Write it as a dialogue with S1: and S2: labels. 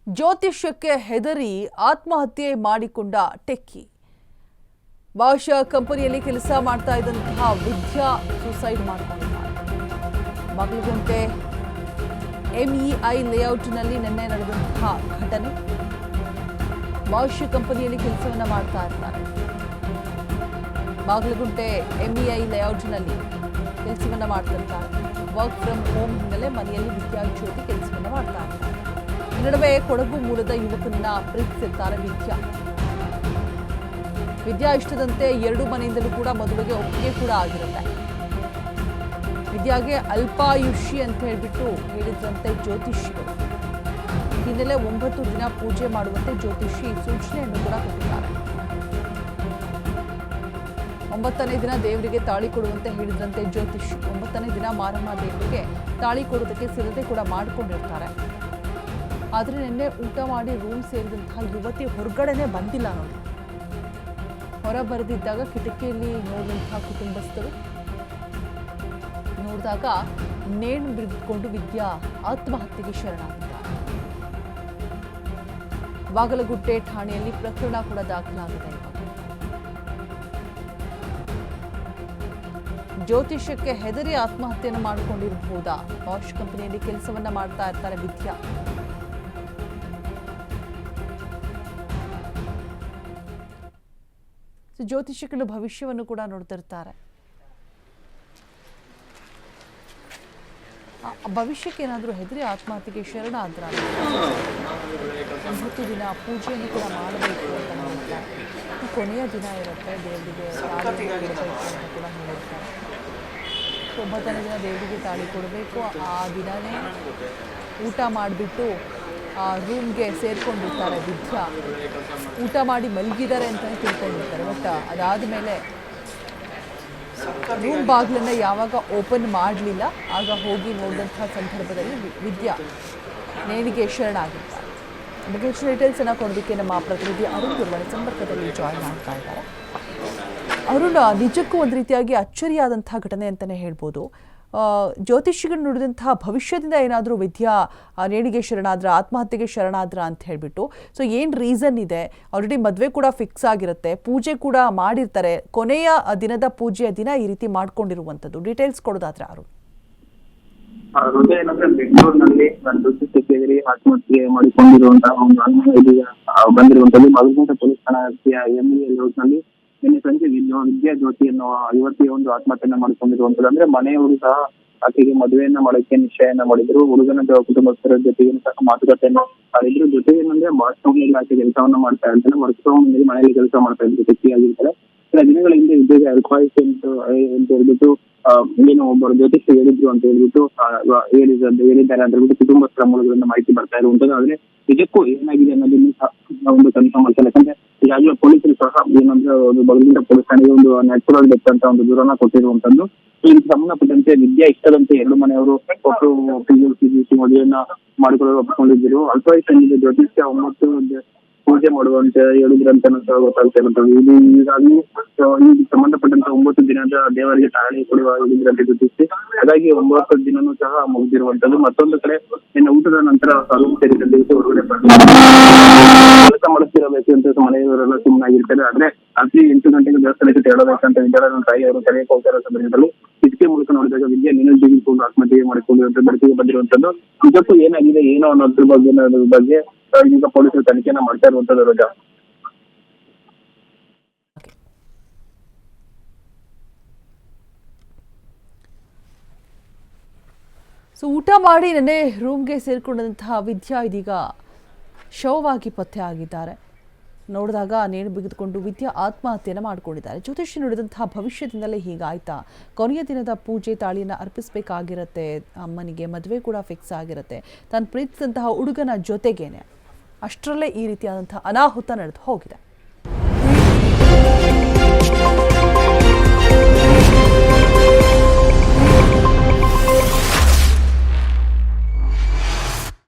S1: ಜ್ಯೋತಿಷ್ಯಕ್ಕೆ ಹೆದರಿ ಆತ್ಮಹತ್ಯೆ ಮಾಡಿಕೊಂಡ ಟೆಕ್ಕಿ. ಭಾಷಾ ಕಂಪನಿಯಲ್ಲಿ ಕೆಲಸ ಮಾಡ್ತಾ ಇದ್ದಂತಹ ವಿದ್ಯಾ ಸೂಸೈಡ್ ಮಾಡಿಕೊಂಡಿದ್ದಾರೆ. ಬಾಗಲಕೋಟೆ ಎಂಇಐ ಲೇಔಟ್ನಲ್ಲಿ ನಿನ್ನೆ ನಡೆದಂತಹ ಘಟನೆ. ಭಾಷಾ ಕಂಪನಿಯಲ್ಲಿ ಕೆಲಸವನ್ನ ಮಾಡ್ತಾ ಇರ್ತಾರೆ. ಬಾಗಲಕೋಟೆ ಎಂಇಐ ಲೇಔಟ್ನಲ್ಲಿ ಕೆಲಸವನ್ನ ಮಾಡ್ತಿರ್ತಾರೆ. ವರ್ಕ್ ಫ್ರಮ್ ಹೋಮ್ ಹಿನ್ನೆಲೆ ಮನೆಯಲ್ಲಿ ವಿದ್ಯಾ ಜ್ಯೋತಿ ಕೆಲಸವನ್ನ ಮಾಡ್ತಾ ಇರ್ತಾರೆ. ಈ ನಡುವೆ ಕೊಡಗು ಮೂಲದ ಯುವಕನನ್ನ ಪ್ರೀತಿಸಿರ್ತಾರೆ ವಿದ್ಯಾ ಇಷ್ಟದಂತೆ ಎರಡು ಮನೆಯಿಂದಲೂ ಕೂಡ ಮದುವೆಗೆ ಒಪ್ಪಿಗೆ ಕೂಡ ಆಗಿರುತ್ತೆ. ವಿದ್ಯಾಗೆ ಅಲ್ಪಾಯುಷಿ ಅಂತ ಹೇಳಿಬಿಟ್ಟು ಹೇಳಿದ್ರಂತೆ ಜ್ಯೋತಿಷಿಗಳು. ಹಿನ್ನೆಲೆ 9 ದಿನ ಪೂಜೆ ಮಾಡುವಂತೆ ಜ್ಯೋತಿಷಿ ಸೂಚನೆಯನ್ನು ಕೂಡ ಕೊಟ್ಟಿದ್ದಾರೆ. 9ನೇ ದಿನ ದೇವರಿಗೆ ತಾಳಿ ಕೊಡುವಂತೆ ಹೇಳಿದ್ರಂತೆ ಜ್ಯೋತಿಷಿ. 9ನೇ ದಿನ ಮಾರಮ್ಮ ದೇವರಿಗೆ ತಾಳಿ ಕೊಡೋದಕ್ಕೆ ಸಿದ್ಧತೆ ಕೂಡ ಮಾಡಿಕೊಂಡಿರ್ತಾರೆ. ಆದರೆ ನಿನ್ನೆ ಊಟ ಮಾಡಿ ರೂಮ್ ಸೇರಿದಂತಹ ಯುವತಿ ಹೊರಗಡೆನೆ ಬಂದಿಲ್ಲ ನೋಡಿ. ಹೊರ ಬರೆದಿದ್ದಾಗ ಕಿಟಕಿಯಲ್ಲಿ ನೋಡಿದಂತಹ ಕುಟುಂಬಸ್ಥರು ನೋಡಿದಾಗ ನೇಣು ಬಿಗಿದುಕೊಂಡು ವಿದ್ಯಾ ಆತ್ಮಹತ್ಯೆಗೆ ಶರಣಾಗಿದ್ದಾರೆ. ಬಾಗಲಕೋಟೆ ಠಾಣೆಯಲ್ಲಿ ಪ್ರಕರಣ ಕೂಡ ದಾಖಲಾಗಿದೆ. ಜ್ಯೋತಿಷ್ಯಕ್ಕೆ ಹೆದರಿ ಆತ್ಮಹತ್ಯೆಯನ್ನು ಮಾಡಿಕೊಂಡಿರಬಹುದಾ? ಬಾಷ್ ಕಂಪನಿಯಲ್ಲಿ ಕೆಲಸವನ್ನ ಮಾಡ್ತಾ ಇರ್ತಾರೆ ವಿದ್ಯಾ. ಜ್ಯೋತಿಷಿಗಳು ಭವಿಷ್ಯವನ್ನು ಕೂಡ ನೋಡ್ತಿರ್ತಾರೆ. ಭವಿಷ್ಯಕ್ಕೆ ಏನಾದರೂ ಹೆದರಿ ಆತ್ಮಹತ್ಯೆಗೆ ಶರಣಾದ್ರ 9 ದಿನ ಪೂಜೆಯನ್ನು ಕೂಡ ಮಾಡಬೇಕು ಅಂತ ಹೇಳ್ತಾರೆ. ಕೊನೆಯ ದಿನ ಇರುತ್ತೆ, ದೇವರಿಗೆ ತಾಳಿ ಕೊಡಬೇಕು ಅಂತ ಕೂಡ ಹೇಳಿರ್ತಾರೆ. 9ನೇ ದಿನ ದೇವರಿಗೆ ತಾಳಿ ಕೊಡಬೇಕು. ಆ ದಿನವೇ ಊಟ ಮಾಡಿಬಿಟ್ಟು ರೂಮ್ಗೆ ಸೇರ್ಕೊಂಡಿರ್ತಾರೆ ವಿದ್ಯಾ. ಊಟ ಮಾಡಿ ಮಲಗಿದ್ದಾರೆ ಅಂತಲೇ ತಿಳ್ಕೊಂಡಿರ್ತಾರೆ. ಬಟ್ ಅದಾದ ಮೇಲೆ ರೂಮ್ ಬಾಗಿಲನ್ನು ಯಾವಾಗ ಓಪನ್ ಮಾಡಲಿಲ್ಲ, ಆಗ ಹೋಗಿ ನೋಡಿದಂಥ ಸಂದರ್ಭದಲ್ಲಿ ವಿದ್ಯಾ ನೇಣಿಗೆ ಶರಣಾಗಿರ್ತಾರೆ. ಬಗ್ಗೆ ಹೆಚ್ಚಿನ ಡೀಟೇಲ್ಸನ್ನು ಕೊಡೋದಕ್ಕೆ ನಮ್ಮ ಪ್ರತಿನಿಧಿ ಅರುಣ್ ದೂರವಾಣಿ ಸಂಪರ್ಕದಲ್ಲಿ ಜಾಯ್ನ್ ಆಗ್ತಾ ಇದ್ದಾರೆ. ಅರುಣ್, ನಿಜಕ್ಕೂ ಒಂದು ರೀತಿಯಾಗಿ ಅಚ್ಚರಿಯಾದಂತಹ ಘಟನೆ ಅಂತಲೇ ಹೇಳ್ಬೋದು. ಜ್ಯೋತಿಷಿಗಳು ನುಡಿದಂತಹ ಭವಿಷ್ಯದಿಂದ ಏನಾದರೂ ವಿದ್ಯಾ ನೇಣಿಗೆ ಶರಣಾದ್ರ, ಆತ್ಮಹತ್ಯೆಗೆ ಶರಣಾದ್ರ ಅಂತ ಹೇಳಿಬಿಟ್ಟು, ಸೊ ಏನು ರೀಸನ್ ಇದೆ? ಆಲ್ರೆಡಿ ಮದುವೆ ಕೂಡ ಫಿಕ್ಸ್ ಆಗಿರುತ್ತೆ, ಪೂಜೆ ಕೂಡ ಮಾಡಿರ್ತಾರೆ. ಕೊನೆಯ ದಿನದ ಪೂಜೆಯ ದಿನ ಈ ರೀತಿ ಮಾಡ್ಕೊಂಡಿರುವಂಥದ್ದು, ಡೀಟೇಲ್ಸ್ ಕೊಡೋದಾದ್ರೆ ಅರುಣ್.
S2: ಏನಂದ್ರೆ ಬೆಂಗಳೂರಿನಲ್ಲಿ ಜ್ಯೋತಿಷ್ಯಕ್ಕೆ ಆತ್ಮಹತ್ಯೆ ಮಾಡಿಕೊಂಡಿರುವಂತಹ ಒಂದು ಅನುಮಾನ ಇದೀಗ ಬಂದಿರುವಂತದ್ದು. ಬಾಗಲಕೋಟೆ ಪೊಲೀಸ್ ಠಾಣಾ ಎಂಇಐ ಲೇಔಟ್ನಲ್ಲಿ ನಿನ್ನೆ ಸಂಜೆ ವಿದ್ಯಾ ಜ್ಯೋತಿ ಎನ್ನುವ ಯುವತಿಯ ಒಂದು ಆತ್ಮಹತ್ಯೆಯನ್ನ ಮಾಡಿಕೊಂಡಿರುವಂತದ್ದು. ಅಂದ್ರೆ ಮನೆಯವರು ಸಹ ಆಕೆಗೆ ಮದುವೆಯನ್ನ ಮಾಡಕ್ಕೆ ನಿಶ್ಚಯನ ಮಾಡಿದ್ರು. ಹುಡುಗನ ಕುಟುಂಬಸ್ಥರ ಜೊತೆಗೆ ಸಹ ಮಾತುಕತೆಯನ್ನ ಮಾಡಿದ್ರು. ಜೊತೆಗೆ ಏನಂದ್ರೆ ಬಾತ್ರೂಮ್ನಲ್ಲಿ ಆಕೆ ಕೆಲಸವನ್ನ ಮಾಡ್ತಾ ಇರ್ತಾನೆ. ವರ್ಕ್ ಫ್ರಮ್ ಹೋಮ್ ಮನೆಯಲ್ಲಿ ಕೆಲಸ ಮಾಡ್ತಾ ಇದ್ರು, ಟೆಕ್ಕಿಯಾಗಿರ್ತಾರೆ. ಕೆಲ ದಿನಗಳ ಹಿಂದೆ ವಿದ್ಯೆಗೆ ಅಲ್ಪಾಯುಷಿ ಅಂತ ಹೇಳ್ಬಿಟ್ಟು ಏನು ಒಬ್ಬರು ಜ್ಯೋತಿಷ ಹೇಳಿದ್ರು ಅಂತ ಹೇಳ್ಬಿಟ್ಟು ಹೇಳಿದ್ದಾರೆ ಅಂತ ಹೇಳ್ಬಿಟ್ಟು ಕುಟುಂಬಸ್ಥರ ಮೂಲಗಳಿಂದ ಮಾಹಿತಿ ಬರ್ತಾ ಇರುವಂತದ್ದು. ಆದ್ರೆ ನಿಜಕ್ಕೂ ಏನಾಗಿದೆ ಅನ್ನೋದನ್ನು ಒಂದು ಕನ್ಫರ್ಮ್ ಮಾಡ್ತಾರೆ. ಯಾಕಂದ್ರೆ ಈಗಾಗಲೇ ಪೊಲೀಸರು ಸಹ ಏನಂದ್ರೆ ಒಂದು ಬಾಗಲಕೋಟೆ ಪೊಲೀಸ್ ಠಾಣೆಗೆ ಒಂದು ನ್ಯಾಚುರಲ್ ಡೆತ್ ಅಂತ ಒಂದು ದೂರನ್ನ ಕೊಟ್ಟಿರುವಂತದ್ದು. ಇದಕ್ಕೆ ಸಂಬಂಧಪಟ್ಟಂತೆ ವಿದ್ಯಾ ಇಷ್ಟದಂತೆ ಎರಡು ಮನೆಯವರು ಮದುವೆಯನ್ನ ಮಾಡಿಕೊಳ್ಳಲು ಒಪ್ಪಿಕೊಂಡಿದ್ದರು. ಅಲ್ಪಾಯುಷಿ ಜ್ಯೋತಿಷ್ಯ 9 ಪೂಜೆ ಮಾಡುವಂತೆ ಹೇಳಿದ್ರಂತ ಗೊತ್ತಾಗ್ತಾ ಇರುವಂತದ್ದು. ಇದು ಈಗಾಗಲೇ ಇದಕ್ಕೆ ಸಂಬಂಧಪಟ್ಟಂತ 9 ದಿನದ ದೇವರಿಗೆ ತಾಳಿ ಕೊಡುವ ಹೇಳಿದ್ರಂತೆ ಜ್ಯೋತಿಷ್ಯ. ಹಾಗಾಗಿ 9 ದಿನನೂ ಸಹ ಮುಗಿದಿರುವಂತದ್ದು. ಮತ್ತೊಂದು ಕಡೆ ಇನ್ನು ಊಟದ ನಂತರ ರೂಮ್ ಸೇರಿದಂತೆ ಹೊರಗಡೆ ಕೆಲಸ ಮಾಡುತ್ತಿರಬೇಕು ಅಂತ ಮನೆಯವರೆಲ್ಲ ಸುಮ್ಮನಾಗಿರ್ತಾರೆ. ಆದ್ರೆ ರಾತ್ರಿ 8 ಗಂಟೆಗೆ ದೇವಸ್ಥಾನಕ್ಕೆ ತೆರಳಬೇಕಂತ ವಿದ್ಯಾರ್ಥಿ ತಾಯಿ ಅವರು ಕರೆಯಕ್ಕೆ ಹೋಗ್ತಾ ಇರೋ ಸಂದರ್ಭದಲ್ಲಿ ಕಿಟಕಿ ಮೂಲಕ ನೋಡಿದಾಗ ವಿದ್ಯಾ ನಿಲ್ಲಿಸಿಕೊಂಡು ಆತ್ಮಹತ್ಯೆ ಮಾಡಿಕೊಂಡು ಬೆಳಕಿಗೆ ಬಂದಿರುವಂತದ್ದು. ನಿಜಕ್ಕೂ ಏನಾಗಿದೆ ಏನೋ ಅನ್ನೋದ್ರ ಬಗ್ಗೆ ಈಗ ಪೊಲೀಸರು ತನಿಖೆಯನ್ನ ಮಾಡ್ತಾ ಇರುವಂತದ್ದು. ರೋಜಾ,
S1: ಸೊ ಊಟ ಮಾಡಿ ನೆನ್ನೆ ರೂಮ್ಗೆ ಸೇರಿಕೊಂಡಂತಹ ವಿದ್ಯಾ ಇದೀಗ ಶವವಾಗಿ ಪತ್ತೆ ಆಗಿದ್ದಾರೆ. ನೋಡಿದಾಗ ನೇಣು ಬಿಗಿದುಕೊಂಡು ವಿದ್ಯಾ ಆತ್ಮಹತ್ಯೆಯನ್ನು ಮಾಡಿಕೊಂಡಿದ್ದಾರೆ. ಜ್ಯೋತಿಷಿ ನುಡಿದಂತಹ ಭವಿಷ್ಯದಿಂದಲೇ ಹೀಗಾಯ್ತಾ? ಕೊನೆಯ ದಿನದ ಪೂಜೆ ತಾಳಿಯನ್ನು ಅರ್ಪಿಸಬೇಕಾಗಿರುತ್ತೆ, ಅಮ್ಮನಿಗೆ ಮದುವೆ ಕೂಡ ಫಿಕ್ಸ್ ಆಗಿರುತ್ತೆ, ತಾನು ಪ್ರೀತಿಸಿದಂತಹ ಹುಡುಗನ ಜೊತೆಗೇನೆ. ಅಷ್ಟರಲ್ಲೇ ಈ ರೀತಿಯಾದಂತಹ ಅನಾಹುತ ನಡೆದು ಹೋಗಿದೆ.